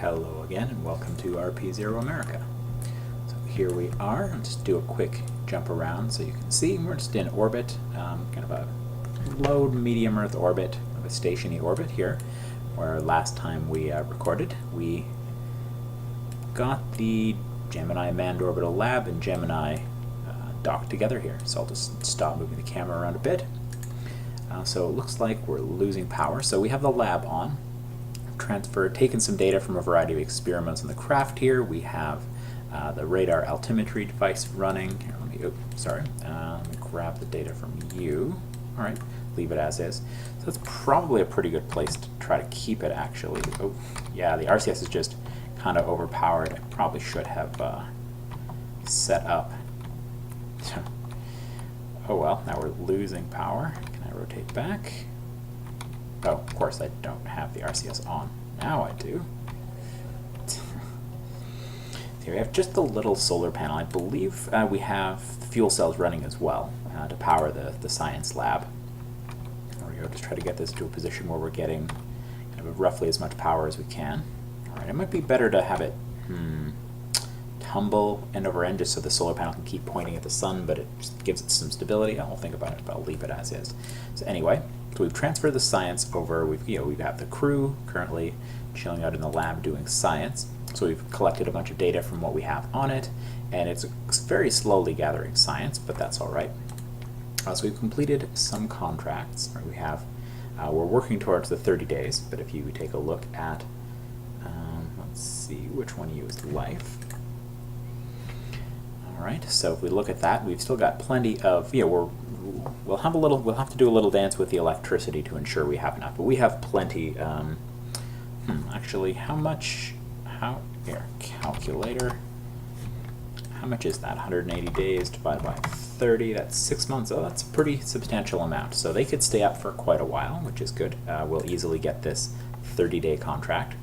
Hello again and welcome to RP-0 America. So here we are. I'll just do a quick jump around so you can see. We're just in orbit, kind of a low medium Earth orbit, of a stationary orbit here, where last time we recorded we got the Gemini Manned Orbital Lab and Gemini docked together here. So I'll just stop moving the camera around a bit. So it looks like we're losing power. So we have the lab on. Taken some data from a variety of experiments on the craft here. We have the radar altimetry device running. Here, let me grab the data from you. All right, leave it as is. So that's probably a pretty good place to try to keep it, actually. Oh, yeah, the RCS is just kind of overpowered. I probably should have set up. Oh well, now we're losing power. Can I rotate back? Oh, of course I don't have the RCS on. Now I do. Here we have just the little solar panel. I believe we have fuel cells running as well to power the science lab. There we go. Just try to get this to a position where we're getting kind of roughly as much power as we can. All right, it might be better to have it tumble end over end just so the solar panel can keep pointing at the sun, but it just gives it some stability. I won't think about it, but I'll leave it as is. So anyway, so we've transferred the science over. We've got the crew currently chilling out in the lab doing science. So we've collected a bunch of data from what we have on it, and it's very slowly gathering science, but that's all right. So we've completed some contracts. We're working towards the 30 days, but if you take a look at, let's see which one used life. All right, so if we look at that, we've still got plenty of, we'll have to do a little dance with the electricity to ensure we have enough, but we have plenty. Actually, here, calculator, how much is that? 180 days divided by 30, that's 6 months. Oh, that's a pretty substantial amount. So they could stay up for quite a while, which is good. We'll easily get this 30-day contract.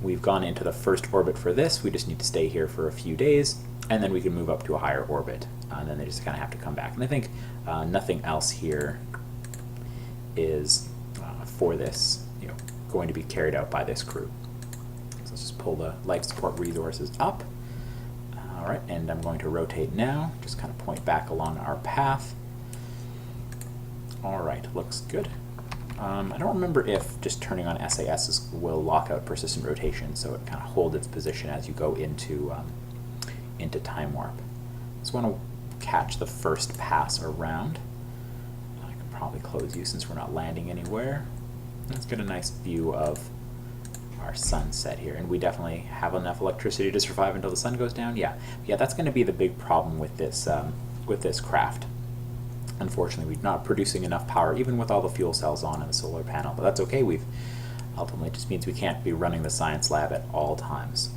We've gone into the first orbit for this. We just need to stay here for a few days, and then we can move up to a higher orbit. And then they just kind of have to come back. And I think nothing else here is for this, going to be carried out by this crew. So let's just pull the life support resources up. All right, and I'm going to rotate now, just kind of point back along our path. All right, looks good. I don't remember if just turning on SAS will lock out persistent rotation, so it kind of holds its position as you go into time warp. Just want to catch the first pass around. I can probably close you since we're not landing anywhere. Let's get a nice view of our sunset here, and we definitely have enough electricity to survive until the sun goes down. Yeah, that's going to be the big problem with this craft. Unfortunately, we're not producing enough power, even with all the fuel cells on and the solar panel. But that's okay. Ultimately, it just means we can't be running the science lab at all times.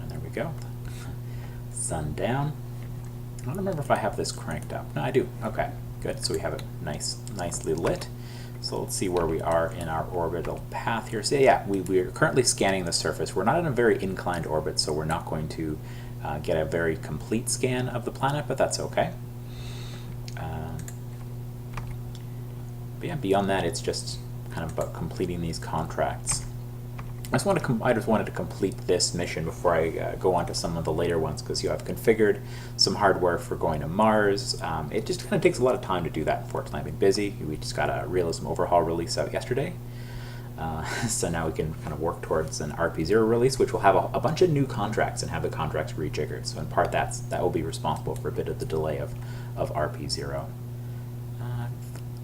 And there we go. Sun down. I don't remember if I have this cranked up. No, I do. Okay, good. So we have it nicely lit. So let's see where we are in our orbital path here. So yeah, we're currently scanning the surface. We're not in a very inclined orbit, so we're not going to get a very complete scan of the planet, but that's okay. But yeah, beyond that, it's just kind of about completing these contracts. I just wanted to complete this mission before I go on to some of the later ones, because I've configured some hardware for going to Mars. It just kind of takes a lot of time to do that. Unfortunately, I've been busy. We just got a realism overhaul release out yesterday. So now we can kind of work towards an RP-0 release, which will have a bunch of new contracts and have the contracts rejiggered. So in part, that will be responsible for a bit of the delay of RP-0.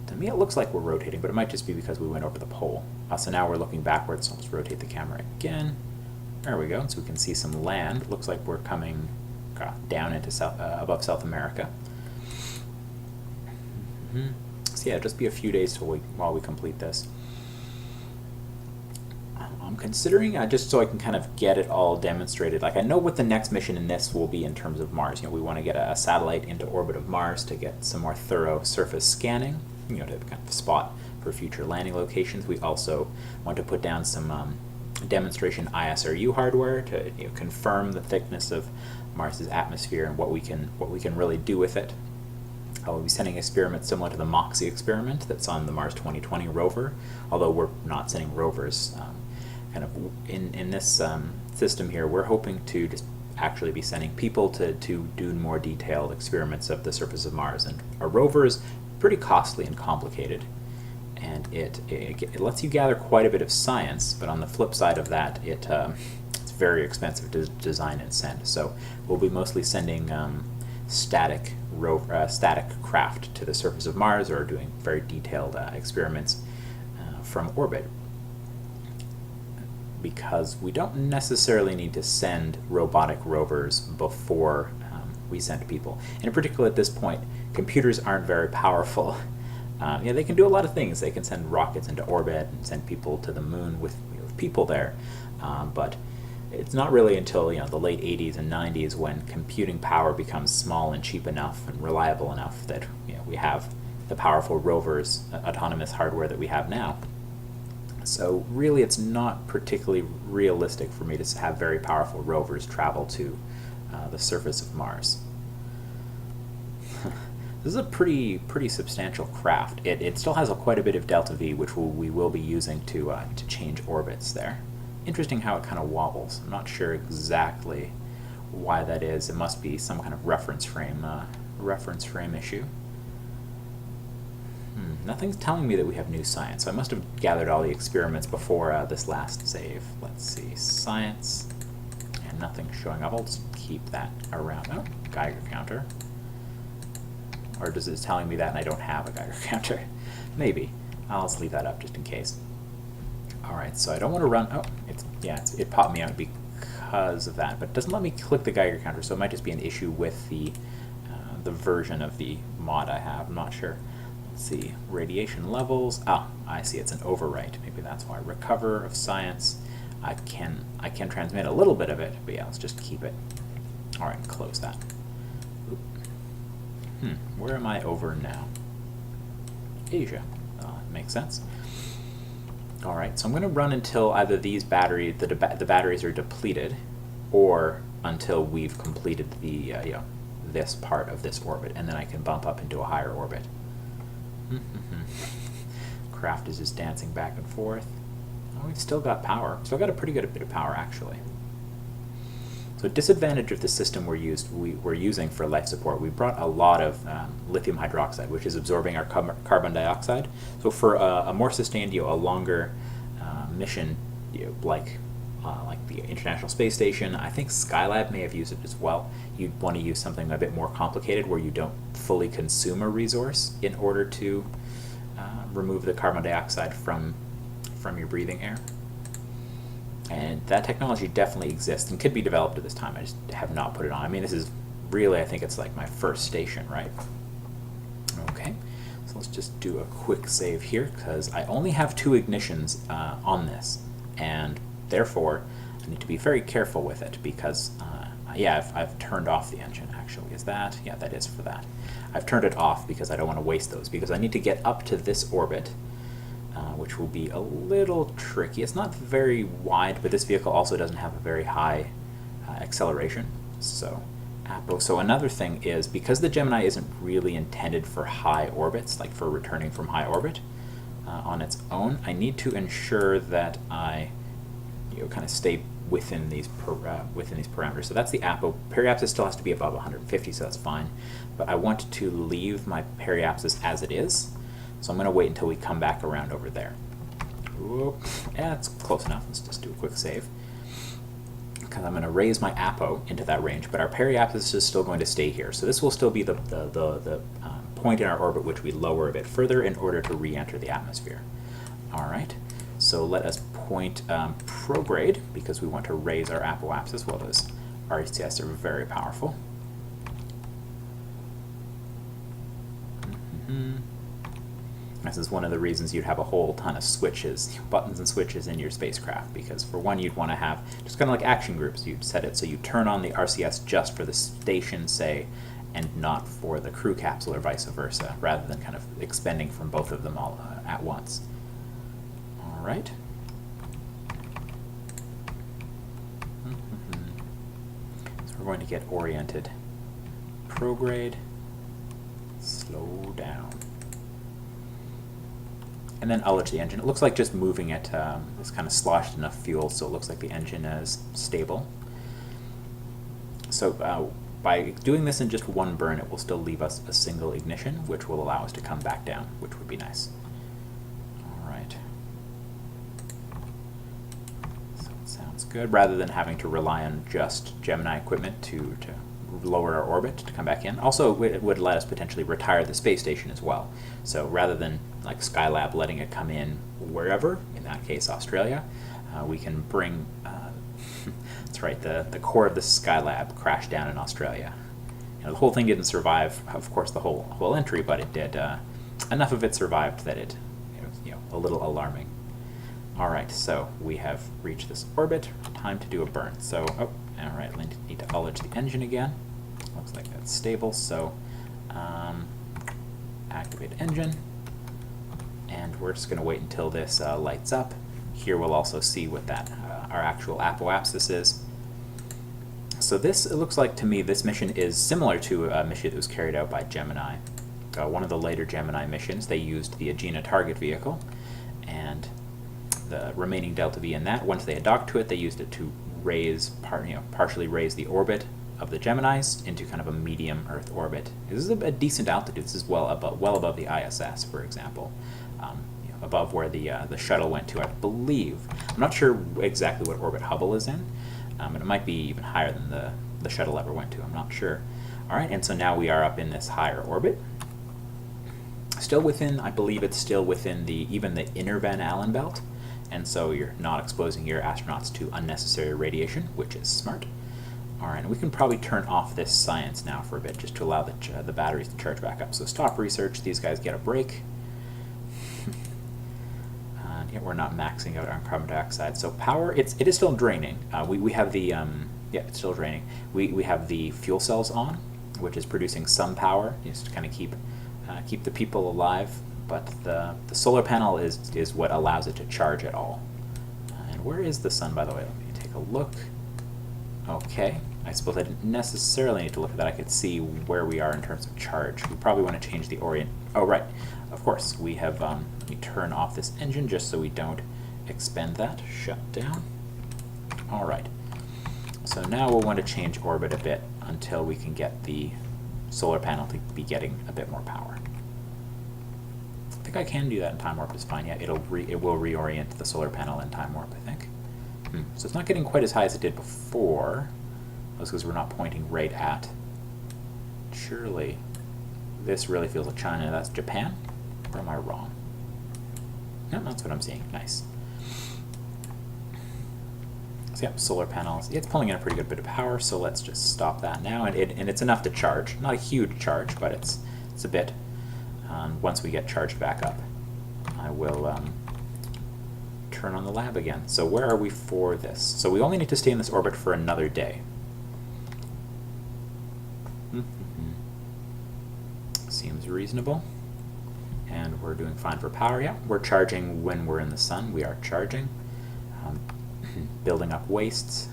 To me, it looks like we're rotating, but it might just be because we went over the pole. So now we're looking backwards, so let's rotate the camera again. There we go, so we can see some land. Looks like we're coming down into above South America. So yeah, just be a few days while we complete this. I'm considering, just so I can kind of get it all demonstrated, like I know what the next mission in this will be in terms of Mars. We want to get a satellite into orbit of Mars to get some more thorough surface scanning, to kind of spot for future landing locations. We also want to put down some demonstration ISRU hardware to confirm the thickness of Mars's atmosphere and what we can really do with it. We'll be sending experiments similar to the MOXIE experiment that's on the Mars 2020 rover, although we're not sending rovers. kind of in this system here, we're hoping to just actually be sending people to do more detailed experiments of the surface of Mars. And a rover is pretty costly and complicated, and it lets you gather quite a bit of science, but on the flip side of that, it's very expensive to design and send. So we'll be mostly sending static craft to the surface of Mars, or doing very detailed experiments from orbit, because we don't necessarily need to send robotic rovers before we send people. And in particular, at this point, computers aren't very powerful. They can do a lot of things. They can send rockets into orbit and send people to the moon with people there, but it's not really until the late 80s and 90s when computing power becomes small and cheap enough and reliable enough that we have the powerful rovers, autonomous hardware that we have now. So really, it's not particularly realistic for me to have very powerful rovers travel to the surface of Mars. This is a pretty substantial craft. It still has quite a bit of delta V, which we will be using to change orbits there. Interesting how it kind of wobbles. I'm not sure exactly why that is. It must be some kind of reference frame issue. Nothing's telling me that we have new science, so I must have gathered all the experiments before this last save. Let's see, science, and nothing showing up. I'll just keep that around. Oh, Geiger counter. Or does it telling me that and I don't have a Geiger counter? Maybe. I'll just leave that up just in case. Alright, so I don't want to run... Oh, it popped me out because of that, but it doesn't let me click the Geiger counter, so it might just be an issue with the version of the mod I have. I'm not sure. Let's see, radiation levels. Ah, I see, it's an overwrite. Maybe that's why. Recover of science. I can transmit a little bit of it, but yeah, let's just keep it. All right, close that. Where am I over now? Asia. Makes sense. All right, so I'm going to run until either these batteries, the batteries are depleted, or until we've completed the this part of this orbit, and then I can bump up into a higher orbit. Craft is just dancing back and forth. Oh, we've still got power. Still got a pretty good bit of power, actually. So, disadvantage of the system we're using for life support, we brought a lot of lithium hydroxide, which is absorbing our carbon dioxide. So, for a more sustained, a longer mission, like the International Space Station, I think Skylab may have used it as well. You'd want to use something a bit more complicated where you don't fully consume a resource in order to remove the carbon dioxide from your breathing air. And that technology definitely exists and could be developed at this time. I just have not put it on. I mean, this is really, I think it's like my first station, right? Okay, so let's just do a quick save here, because I only have 2 ignitions on this, and therefore I need to be very careful with it, because I've turned off the engine, actually. Is that? Yeah, that is for that. I've turned it off because I don't want to waste those, because I need to get up to this orbit, which will be a little tricky. It's not very wide, but this vehicle also doesn't have a very high acceleration. So another thing is, because the Gemini isn't really intended for high orbits, like for returning from high orbit on its own, I need to ensure that I kind of stay within these parameters. So that's the apo. Periapsis still has to be above 150, so that's fine. But I want to leave my periapsis as it is. So I'm going to wait until we come back around over there. Whoop. Yeah, it's close enough. Let's just do a quick save. Because I'm going to raise my apo into that range, but our periapsis is still going to stay here. So this will still be the point in our orbit which we lower a bit further in order to re-enter the atmosphere. All right. So let us point prograde, because we want to raise our apoapsis. Well, those RCS are very powerful. This is one of the reasons you'd have a whole ton of switches, buttons and switches in your spacecraft, because for one, you'd want to have just kind of like action groups. You'd set it so you turn on the RCS just for the station, say, and not for the crew capsule, or vice versa, rather than kind of expending from both of them all at once. All right. So we're going to get oriented. Prograde. Slow down. and then ullage the engine. It looks like just moving it is kind of sloshed enough fuel, so it looks like the engine is stable. So by doing this in just one burn, it will still leave us a single ignition, which will allow us to come back down, which would be nice. All right. So it sounds good, rather than having to rely on just Gemini equipment to lower our orbit to come back in. Also, it would let us potentially retire the space station as well. So rather than like Skylab letting it come in wherever, in that case Australia, we can bring, that's right, the core of the Skylab crashed down in Australia. You know, the whole thing didn't survive, of course, the whole entry, but it did. Enough of it survived that it was, a little alarming. All right, so we have reached this orbit. Time to do a burn. So, all right, need to ullage the engine again. Looks like that's stable, so activate engine. And we're just going to wait until this lights up. Here we'll also see what that our actual apoapsis is. So this, it looks like to me, this mission is similar to a mission that was carried out by Gemini. One of the later Gemini missions, they used the Agena target vehicle, and the remaining delta V in that, once they had docked to it, they used it to raise, partially raise the orbit of the Geminis into kind of a medium Earth orbit. This is a decent altitude. This is well above the ISS, for example, above where the shuttle went to, I believe. I'm not sure exactly what orbit Hubble is in, and it might be even higher than the shuttle ever went to. I'm not sure. All right, and so now we are up in this higher orbit. Still within, I believe it's still within even the inner Van Allen belt, and so you're not exposing your astronauts to unnecessary radiation, which is smart. All right, and we can probably turn off this science now for a bit, just to allow the batteries to charge back up. So stop research, these guys get a break. And yet we're not maxing out on carbon dioxide. So power, it is still draining. We have the, yeah, it's still draining. We have the fuel cells on, which is producing some power, just to kind of keep the people alive. But the solar panel is what allows it to charge at all. And where is the sun, by the way? Let me take a look. Okay, I suppose I didn't necessarily need to look at that. I could see where we are in terms of charge. We probably want to change the orient. Oh, right. Of course, we have, let me turn off this engine just so we don't expend that. Shut down. All right. So now we'll want to change orbit a bit until we can get the solar panel to be getting a bit more power. I think I can do that in time warp, is fine. Yeah, it will reorient the solar panel in time warp, I think. So it's not getting quite as high as it did before. That's because we're not pointing right at. Surely this really feels like China. That's Japan? Or am I wrong? No, that's what I'm seeing. Nice. So yeah, solar panels. It's pulling in a pretty good bit of power, so let's just stop that now. And it's enough to charge. Not a huge charge, but it's a bit. Once we get charged back up, I will turn on the lab again. So where are we for this? So we only need to stay in this orbit for another day. Seems reasonable. And we're doing fine for power. Yeah, we're charging when we're in the sun. We are charging. Building up wastes.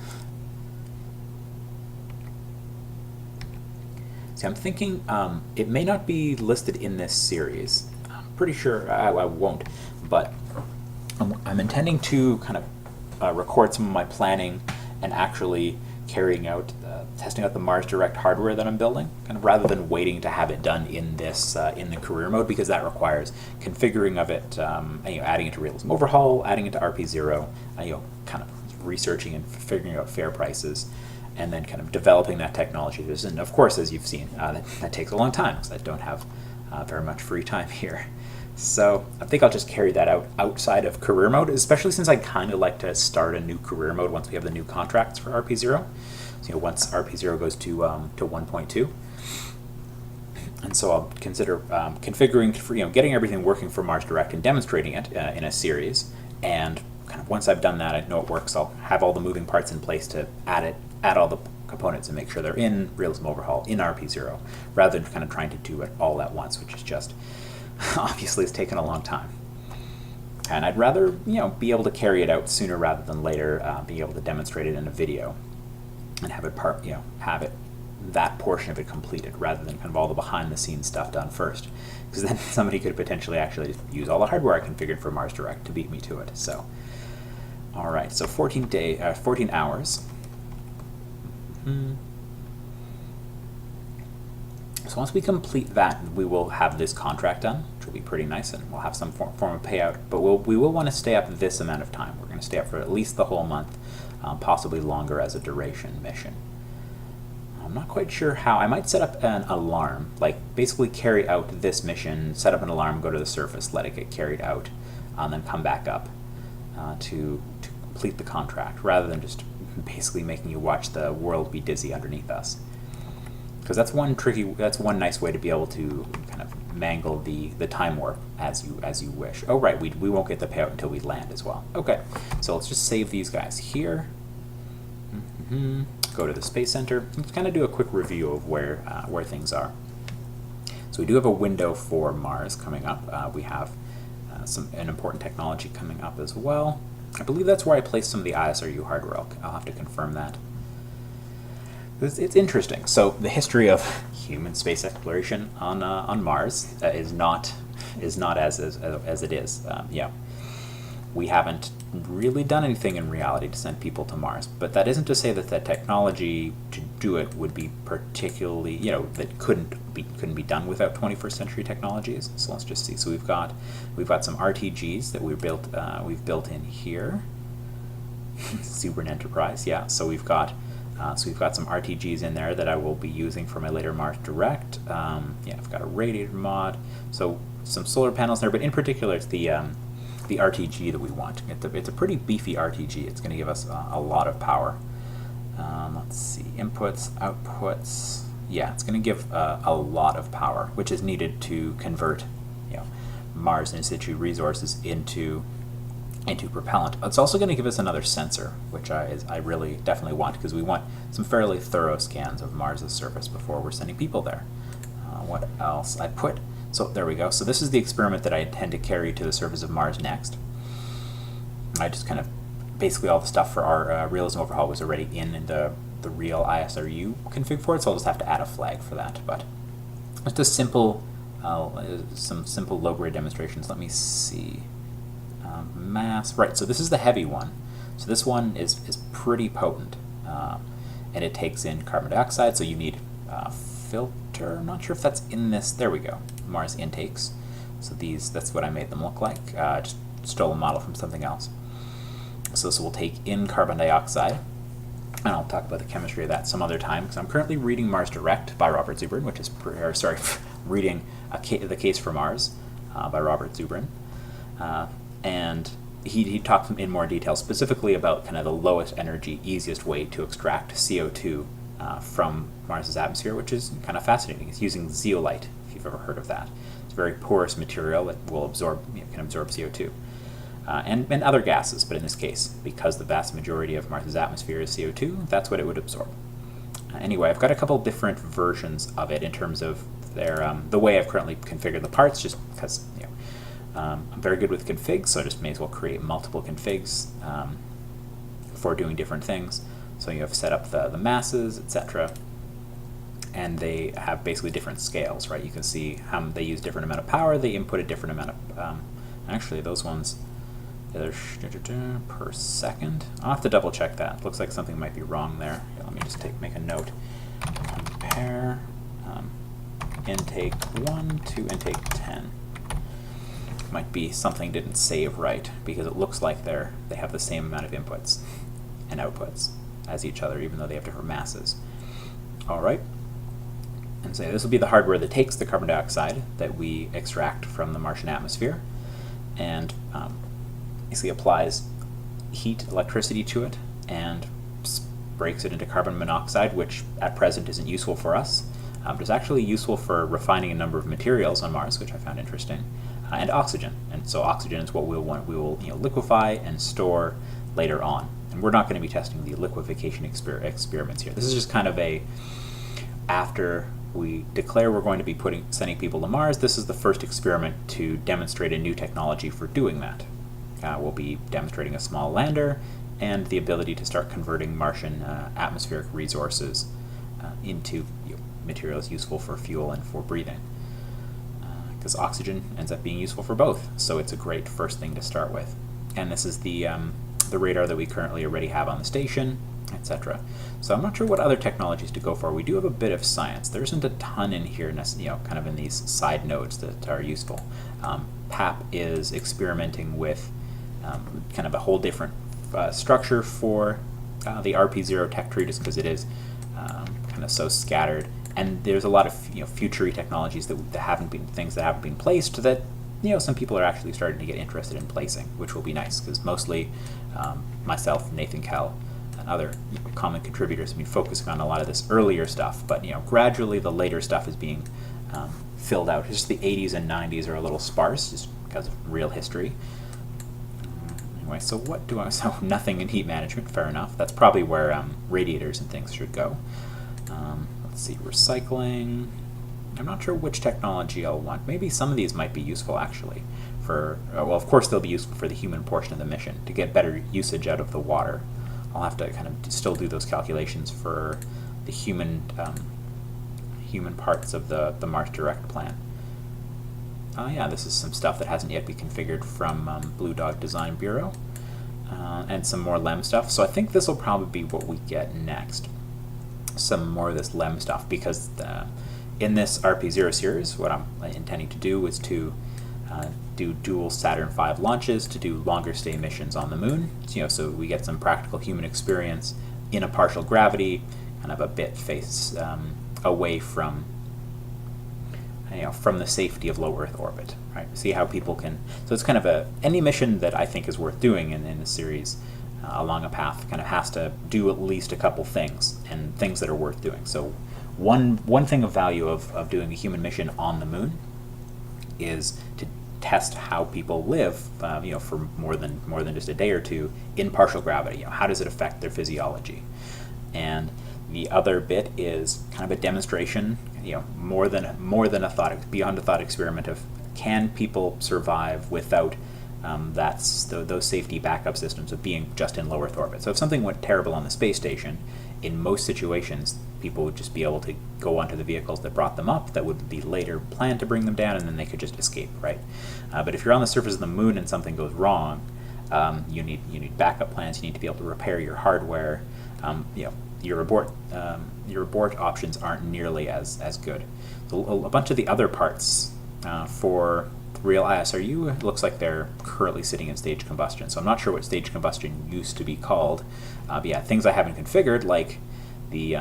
See, I'm thinking it may not be listed in this series. I'm pretty sure I won't, but I'm intending to kind of record some of my planning and actually carrying out, testing out the Mars Direct hardware that I'm building, kind of rather than waiting to have it done in this in the career mode, because that requires configuring of it, adding it to Realism Overhaul, adding it to RP-0, kind of researching and figuring out fair prices, and then kind of developing that technology. And of course, as you've seen, that takes a long time because I don't have very much free time here. So I think I'll just carry that out outside of career mode, especially since I kind of like to start a new career mode once we have the new contracts for RP-0. So once RP-0 goes to 1.2. And so I'll consider configuring for, getting everything working for Mars Direct and demonstrating it in a series. And kind of once I've done that, I know it works, I'll have all the moving parts in place to add all the components and make sure they're in Realism Overhaul, in RP-0, rather than kind of trying to do it all at once, which is just, obviously it's taken a long time. And I'd rather, be able to carry it out sooner rather than later, be able to demonstrate it in a video and have it that portion of it completed, rather than kind of all the behind-the-scenes stuff done first, because then somebody could potentially actually use all the hardware I configured for Mars Direct to beat me to it. So, all right, so 14 hours. So once we complete that, we will have this contract done, which will be pretty nice, and we'll have some form of payout. But we will want to stay up this amount of time. We're going to stay up for at least the whole month, possibly longer as a duration mission. I'm not quite sure how. I might set up an alarm, like basically carry out this mission, set up an alarm, go to the surface, let it get carried out, and then come back up to complete the contract, rather than just basically making you watch the world be dizzy underneath us. Because that's one nice way to be able to kind of mangle the time warp as you wish. Oh right, we won't get the payout until we land as well. Okay, so let's just save these guys here. Go to the Space Center. Let's kind of do a quick review of where things are. So we do have a window for Mars coming up. We have an important technology coming up as well. I believe that's where I placed some of the ISRU hardware. I'll have to confirm that. It's interesting. So the history of human space exploration on Mars is not as it is. Yeah, we haven't really done anything in reality to send people to Mars, but that isn't to say that the technology to do it would be particularly, that couldn't be done without 21st century technologies. So let's just see. So we've got some RTGs that we've built in here. Super Enterprise, yeah. So we've got some RTGs in there that I will be using for my later Mars Direct. Yeah, I've got a radiator mod, so some solar panels there, but in particular it's the RTG that we want. It's a pretty beefy RTG. It's going to give us a lot of power. Let's see, inputs, outputs. Yeah, it's going to give a lot of power, which is needed to convert Mars in situ resources into propellant. It's also going to give us another sensor, which I really definitely want, because we want some fairly thorough scans of Mars' surface before we're sending people there. What else? So there we go. So this is the experiment that I intend to carry to the surface of Mars next. I just kind of, basically all the stuff for our realism overhaul was already in the real ISRU config for it, so I'll just have to add a flag for that. But just a simple, some simple low-grade demonstrations. Let me see. Mass, right, so this is the heavy one. So this one is pretty potent, and it takes in carbon dioxide, so you need filter. I'm not sure if that's in this. There we go, Mars intakes. So that's what I made them look like. Just stole a model from something else. So this will take in carbon dioxide, and I'll talk about the chemistry of that some other time, because I'm currently reading Mars Direct by Robert Zubrin, which is, reading The Case for Mars by Robert Zubrin. And he talked in more detail specifically about kind of the lowest energy, easiest way to extract CO2 from Mars's atmosphere, which is kind of fascinating. It's using zeolite, if you've ever heard of that. It's a very porous material that will can absorb CO2 and other gases, but in this case, because the vast majority of Mars's atmosphere is CO2, that's what it would absorb. Anyway, I've got a couple different versions of it in terms of the way I've currently configured the parts, just because I'm very good with configs, so I just may as well create multiple configs for doing different things. So you have set up the masses, etc., and they have basically different scales, right? You can see how they use different amount of power, they input a different amount of, actually those ones, they're per second. I'll have to double check that. Looks like something might be wrong there. Here, let me just make a note. Compare intake 1 to intake 10. Might be something didn't save right, because it looks like they have the same amount of inputs and outputs as each other, even though they have different masses. All right, and so this will be the hardware that takes the carbon dioxide that we extract from the Martian atmosphere, and basically applies heat, electricity to it, and breaks it into carbon monoxide, which at present isn't useful for us. But it's actually useful for refining a number of materials on Mars, which I found interesting. And oxygen, and so oxygen is what we will liquefy and store later on. And we're not going to be testing the liquefaction experiments here. This is just kind of after we declare we're going to be sending people to Mars, this is the first experiment to demonstrate a new technology for doing that. We'll be demonstrating a small lander and the ability to start converting Martian atmospheric resources into materials useful for fuel and for breathing. Because oxygen ends up being useful for both, so it's a great first thing to start with. And this is the radar that we currently already have on the station, etc. So I'm not sure what other technologies to go for. We do have a bit of science. There isn't a ton in here, kind of in these side nodes that are useful. PAP is experimenting with kind of a whole different structure for the RP-0 tech tree, just because it is kind of so scattered. And there's a lot of future technologies that haven't been placed that some people are actually starting to get interested in placing, which will be nice, because mostly myself, Nathan Kell, and other common contributors have been focusing on a lot of this earlier stuff, but gradually the later stuff is being filled out. Just the 80s and 90s are a little sparse, just because of real history. Anyway, so what do I? So nothing in heat management. Fair enough. That's probably where radiators and things should go. Let's see, recycling. I'm not sure which technology I'll want. Maybe some of these might be useful actually for, well, of course they'll be useful for the human portion of the mission to get better usage out of the water. I'll have to kind of still do those calculations for the human parts of the Mars Direct plan. Yeah, this is some stuff that hasn't yet been configured from Blue Dog Design Bureau, and some more LEM stuff. So I think this will probably be what we get next. Some more of this LEM stuff, because in this RP-0 series, what I'm intending to do is to do dual Saturn V launches to do longer stay missions on the moon. So we get some practical human experience in a partial gravity, kind of a bit away from from the safety of low Earth orbit. Right? See how people can. So it's kind of any mission that I think is worth doing in the series along a path kind of has to do at least a couple things, and things that are worth doing. So one thing of value of doing a human mission on the moon is to test how people live, for more than just a day or two in partial gravity. How does it affect their physiology? And the other bit is kind of a demonstration, more than a thought, beyond a thought experiment of can people survive without those safety backup systems of being just in low Earth orbit. So if something went terrible on the space station, in most situations, people would just be able to go onto the vehicles that brought them up that would be later planned to bring them down, and then they could just escape, right? But if you're on the surface of the moon and something goes wrong, you need backup plans. You need to be able to repair your hardware. Your abort options aren't nearly as good. So a bunch of the other parts for real ISRU, it looks like they're currently sitting in stage combustion. So I'm not sure what stage combustion used to be called. But yeah, things I haven't configured, like the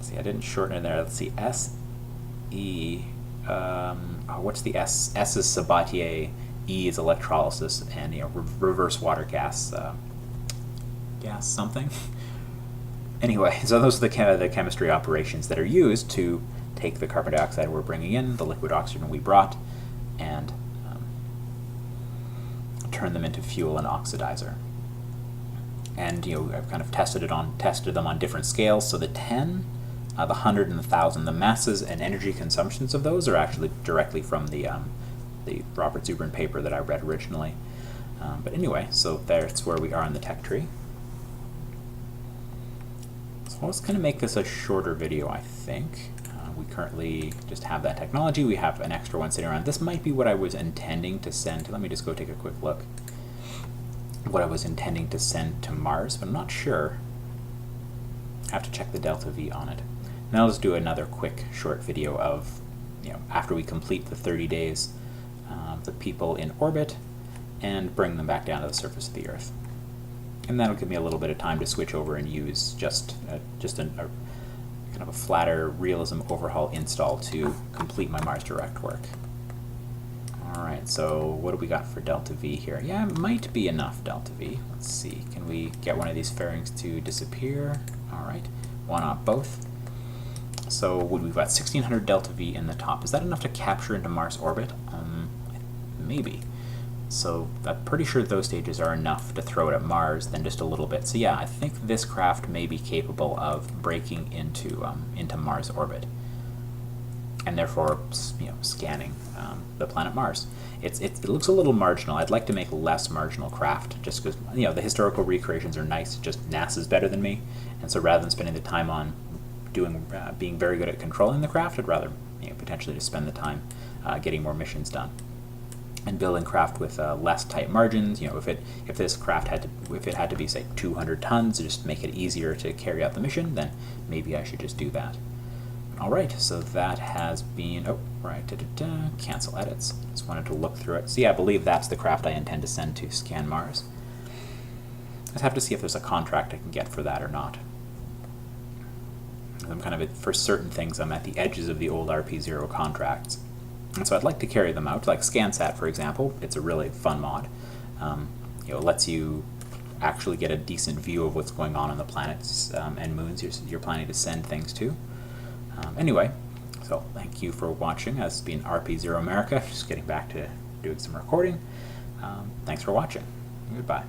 see, I didn't shorten it there. Let's see, SE. What's the S? S is Sabatier, E is electrolysis, and reverse water gas. Gas something. Anyway, so those are the chemistry operations that are used to take the carbon dioxide we're bringing in, the liquid oxygen we brought, and turn them into fuel and oxidizer. And I've kind of tested them on different scales. So the 10, the 100, and the 1,000, the masses and energy consumptions of those are actually directly from the Robert Zubrin paper that I read originally. But anyway, so that's where we are in the tech tree. So let's kind of make this a shorter video, I think. We currently just have that technology. We have an extra one sitting around. This might be what I was intending to send. Let me just go take a quick look. What I was intending to send to Mars, but I'm not sure. I have to check the delta V on it. Now let's do another quick short video of, after we complete the 30 days, the people in orbit, and bring them back down to the surface of the Earth. And that'll give me a little bit of time to switch over and use just a kind of a flatter realism overhaul install to complete my Mars Direct work. Alright, so what do we got for delta V here? Yeah, it might be enough delta V. Let's see, can we get one of these fairings to disappear? Alright, why not both? So we've got 1600 delta V in the top. Is that enough to capture into Mars orbit? Maybe. So I'm pretty sure those stages are enough to throw it at Mars, then just a little bit. So yeah, I think this craft may be capable of breaking into Mars orbit. and therefore, scanning the planet Mars. It looks a little marginal. I'd like to make less marginal craft, just because the historical recreations are nice. Just NASA's better than me, and so rather than spending the time on being very good at controlling the craft, I'd rather potentially just spend the time getting more missions done and building craft with less tight margins. If this craft had to be say 200 tons to just make it easier to carry out the mission, then maybe I should just do that. All right, so that has been, cancel edits. Just wanted to look through it. See, I believe that's the craft I intend to send to scan Mars. I just have to see if there's a contract I can get for that or not. I'm kind of, for certain things, I'm at the edges of the old RP-0 contracts. And so I'd like to carry them out, like ScanSat, for example. It's a really fun mod. It lets you actually get a decent view of what's going on the planets and moons you're planning to send things to. Anyway, so thank you for watching. This has been RP-0 America, just getting back to doing some recording. Thanks for watching. Goodbye.